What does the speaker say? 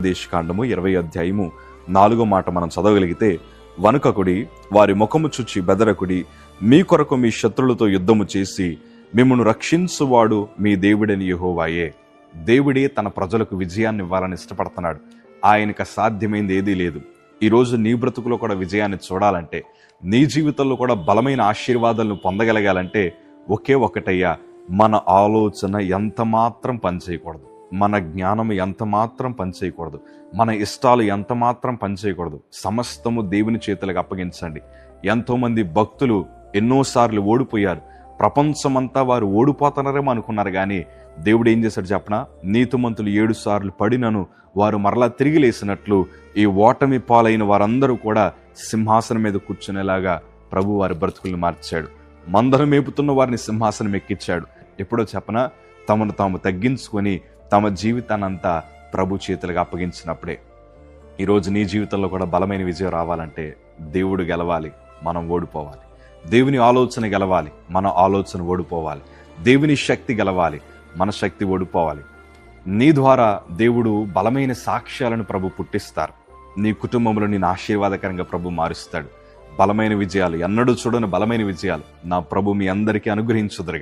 దేశకాండము 20 అధ్యాయము 4వ మాట మనం చదవగలిగితే, వనుకకుడి, వారి ముఖము చుచ్చి బెదరకుడి, మీ కొరకు మీ శత్రులతో యుద్ధము చేసి మిమ్మును రక్షించువాడు మీ దేవుడని యెహోవాయే. దేవుడే తన ప్రజలకు విజయాన్ని ఇవ్వాలని ఇష్టపడుతున్నాడు. ఆయనకు అసాధ్యమైంది ఏదీ లేదు. ఈరోజు నీ బ్రతుకులో కూడా విజయాన్ని చూడాలంటే, నీ జీవితంలో కూడా బలమైన ఆశీర్వాదాలను పొందగలగాలంటే ఒకే ఒకటయ్యా, మన ఆలోచన ఎంత మాత్రం పనిచేయకూడదు, మన జ్ఞానం ఎంత మాత్రం పనిచేయకూడదు, మన ఇష్టాలు ఎంత మాత్రం పనిచేయకూడదు. సమస్తము దేవుని చేతులకు అప్పగించండి. ఎంతోమంది భక్తులు ఎన్నోసార్లు ఓడిపోయారు. ప్రపంచమంతా వారు ఓడిపోతున్నారేమో అనుకున్నారు, కానీ దేవుడు ఏం చేశాడు చెప్పనా? నీతిమంతులు 7 సార్లు పడినను వారు మరలా తిరిగి లేసినట్లు ఈ ఓటమి పాలైన వారందరూ కూడా సింహాసనం మీద కూర్చునేలాగా ప్రభు వారి బ్రతుకుల్ని మార్చాడు. మందను మేపుతున్న వారిని సింహాసనం ఎక్కించాడు. ఎప్పుడో చెప్పనా? తమను తాము తగ్గించుకొని తమ జీవితాన్నంతా ప్రభు చేతులకు అప్పగించినప్పుడే. ఈరోజు నీ జీవితంలో కూడా బలమైన విజయం రావాలంటే దేవుడు గెలవాలి, మనం ఓడిపోవాలి. దేవుని ఆలోచన గెలవాలి, మన ఆలోచన ఓడిపోవాలి. దేవుని శక్తి గెలవాలి, మన శక్తి ఓడిపోవాలి. నీ ద్వారా దేవుడు బలమైన సాక్ష్యాలను ప్రభు పుట్టిస్తారు. నీ కుటుంబంలో నేను ఆశీర్వాదకరంగా ప్రభు మారుస్తాడు. బలమైన విజయాలు, ఎన్నడూ చూడని బలమైన విజయాలు నా ప్రభు మీ అందరికీ అనుగ్రహించుదురుగా.